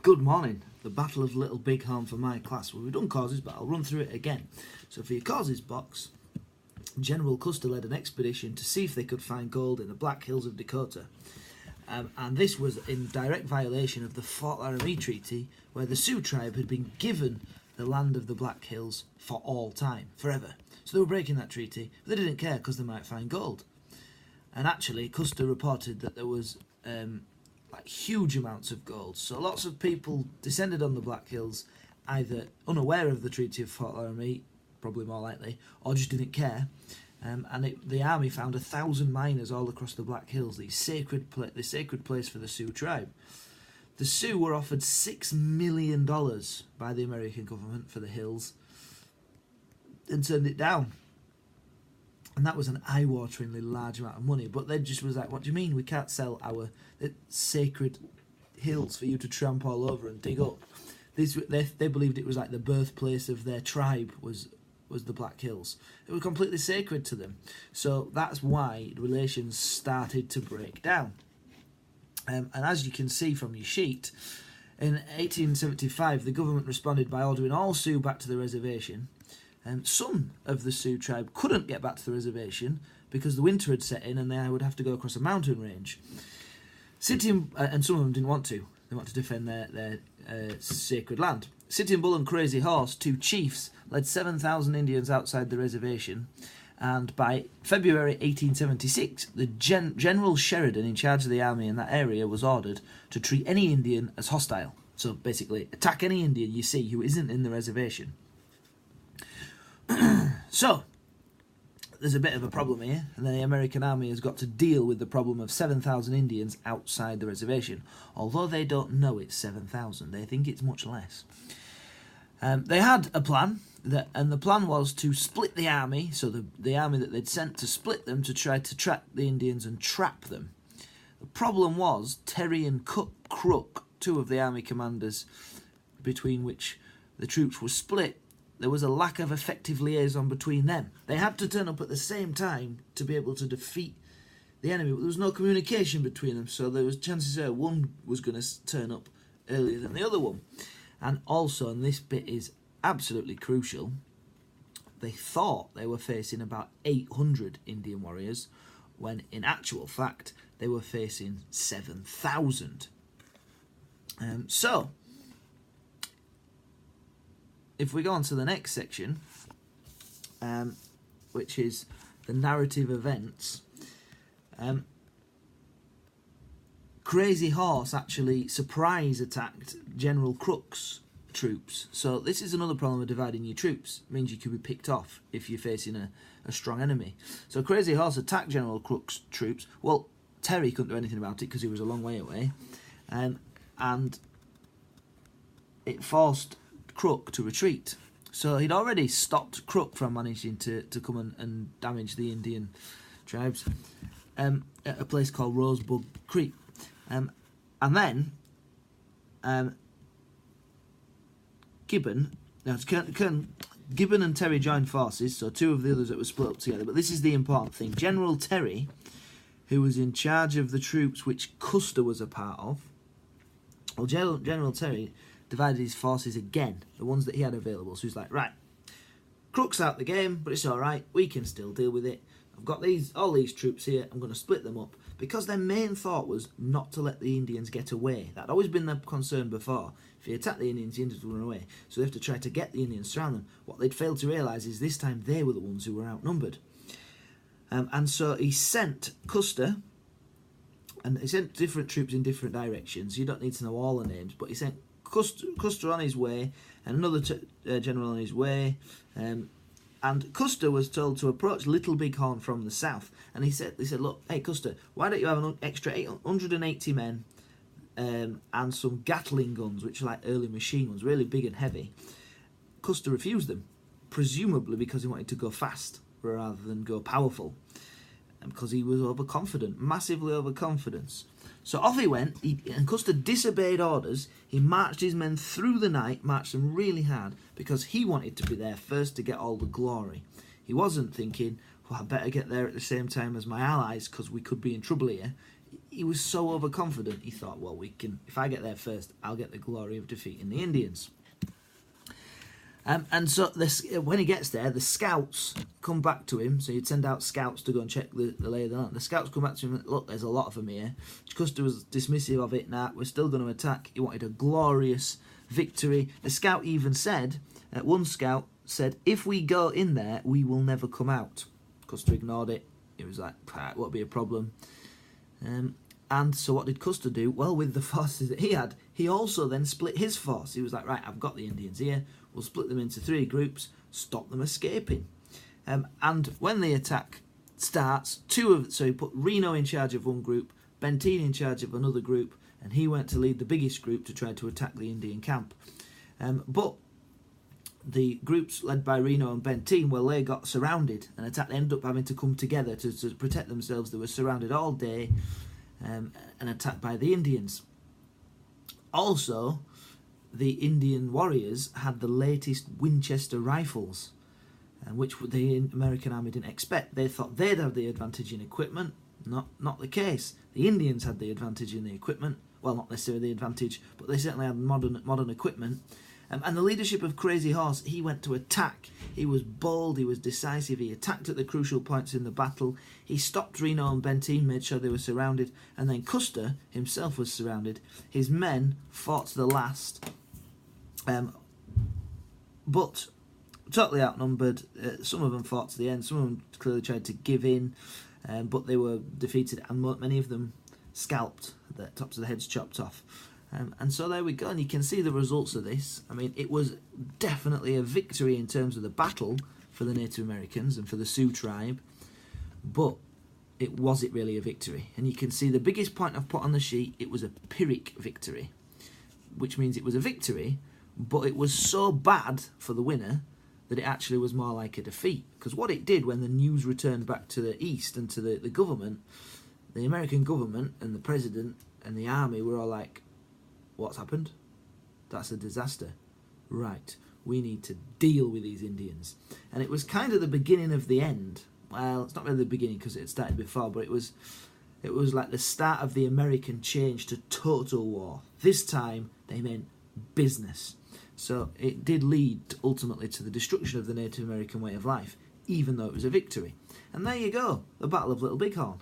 Good morning. The Battle of Little Bighorn for my class. Well, we've done causes, but I'll run through it again. So for your causes box, General Custer led an expedition to see if they could find gold in the Black Hills of Dakota. And this was in direct violation of the Fort Laramie Treaty, where the Sioux tribe had been given the land of the Black Hills for all time, forever. So they were breaking that treaty, but they didn't care because they might find gold. And actually, Custer reported that there was huge amounts of gold. So lots of people descended on the Black Hills, either unaware of the Treaty of Fort Laramie, probably more likely, or just didn't care. The army found 1,000 miners all across the Black Hills, the sacred place for the Sioux tribe. The Sioux were offered $6 million by the American government for the hills and turned it down. And that was an eye-wateringly large amount of money. But they just was like, what do you mean? We can't sell our sacred hills for you to tramp all over and dig up. They believed it was like the birthplace of their tribe was the Black Hills. It was completely sacred to them. So that's why relations started to break down. And as you can see from your sheet, in 1875, the government responded by ordering all Sioux back to the reservation. Some of the Sioux tribe couldn't get back to the reservation because the winter had set in and they would have to go across a mountain range. And some of them didn't want to. They wanted to defend their sacred land. Sitting Bull and Crazy Horse, two chiefs, led 7,000 Indians outside the reservation. And by February 1876, the General Sheridan, in charge of the army in that area, was ordered to treat any Indian as hostile. So basically, attack any Indian you see who isn't in the reservation. So, there's a bit of a problem here, and then the American army has got to deal with the problem of 7,000 Indians outside the reservation. Although they don't know it's 7,000, they think it's much less. They had a plan, and the plan was to split the army, so the army that they'd sent to split them to try to track the Indians and trap them. The problem was Terry and Crook, two of the army commanders between which the troops were split. There was a lack of effective liaison between them. They had to turn up at the same time to be able to defeat the enemy, but there was no communication between them, so there was chances there one was going to turn up earlier than the other one. And also, and this bit is absolutely crucial, they thought they were facing about 800 Indian warriors, when in actual fact they were facing 7,000. So, if we go on to the next section, which is the narrative events, Crazy Horse actually surprise attacked General Crook's troops. So this is another problem with dividing your troops. It means you could be picked off if you're facing a strong enemy. So Crazy Horse attacked General Crook's troops. Well, Terry couldn't do anything about it because he was a long way away. And it forced Crook to retreat. So he'd already stopped Crook from managing to come and damage the Indian tribes at a place called Rosebud Creek. And then Gibbon and Terry joined forces, so two of the others that were split up together. But this is the important thing. General Terry, who was in charge of the troops which Custer was a part of, well, General Terry divided his forces again, the ones that he had available. So he's like, right, Crook's out the game, but it's all right. We can still deal with it. I've got all these troops here. I'm going to split them up because their main thought was not to let the Indians get away. That'd always been their concern before. If you attack the Indians would run away. So they have to try to get the Indians around them. What they'd failed to realise is this time they were the ones who were outnumbered. And so he sent Custer, and he sent different troops in different directions. You don't need to know all the names, but he sent Custer on his way, and another general on his way, and Custer was told to approach Little Bighorn from the south. And they said, look, hey Custer, why don't you have an extra 880 men and some Gatling guns, which are like early machine guns, really big and heavy. Custer refused them, presumably because he wanted to go fast rather than go powerful, and because he was overconfident, massively overconfident. So off he went, and Custer disobeyed orders. He marched his men through the night, marched them really hard, because he wanted to be there first to get all the glory. He wasn't thinking, well, I better get there at the same time as my allies, because we could be in trouble here. he was so overconfident, he thought, well, if I get there first, I'll get the glory of defeating the Indians. And so when he gets there, the scouts come back to him. So he'd send out scouts to go and check the lay of the land. The scouts come back to him and, look, there's a lot of them here. Custer was dismissive of it. Nah, we're still going to attack. He wanted a glorious victory. The scout even said, one scout said, if we go in there, we will never come out. Custer ignored it. He was like, it won't be a problem. And so what did Custer do? Well, with the forces that he had, he also then split his force. He was like, right, I've got the Indians here. We'll split them into 3 groups, stop them escaping. And when the attack starts, so he put Reno in charge of one group, Benteen in charge of another group, and he went to lead the biggest group to try to attack the Indian camp. But the groups led by Reno and Benteen, well, they got surrounded and attacked. They ended up having to come together to protect themselves. They were surrounded all day and attacked by the Indians. Also, the Indian warriors had the latest Winchester rifles, which the American army didn't expect. They thought they'd have the advantage in equipment. Not the case. The Indians had the advantage in the equipment. Well, not necessarily the advantage, but they certainly had modern equipment. And the leadership of Crazy Horse, he went to attack. He was bold, he was decisive, he attacked at the crucial points in the battle. He stopped Reno and Benteen, made sure they were surrounded, and then Custer himself was surrounded. His men fought to the last, but totally outnumbered. Some of them fought to the end, some of them clearly tried to give in, but they were defeated, and many of them scalped, the tops of the heads chopped off. And so there we go, and you can see the results of this. I mean, it was definitely a victory in terms of the battle for the Native Americans and for the Sioux tribe, but was it really a victory? And you can see the biggest point I've put on the sheet, it was a Pyrrhic victory, which means it was a victory, but it was so bad for the winner that it actually was more like a defeat. Because what it did when the news returned back to the East and to the government, the American government and the president and the army were all like, what's happened? That's a disaster. Right, we need to deal with these Indians. And it was kind of the beginning of the end. Well, it's not really the beginning because it had started before, but it was like the start of the American change to total war. This time, they meant business. So it did lead ultimately to the destruction of the Native American way of life, even though it was a victory. And there you go, the Battle of Little Bighorn.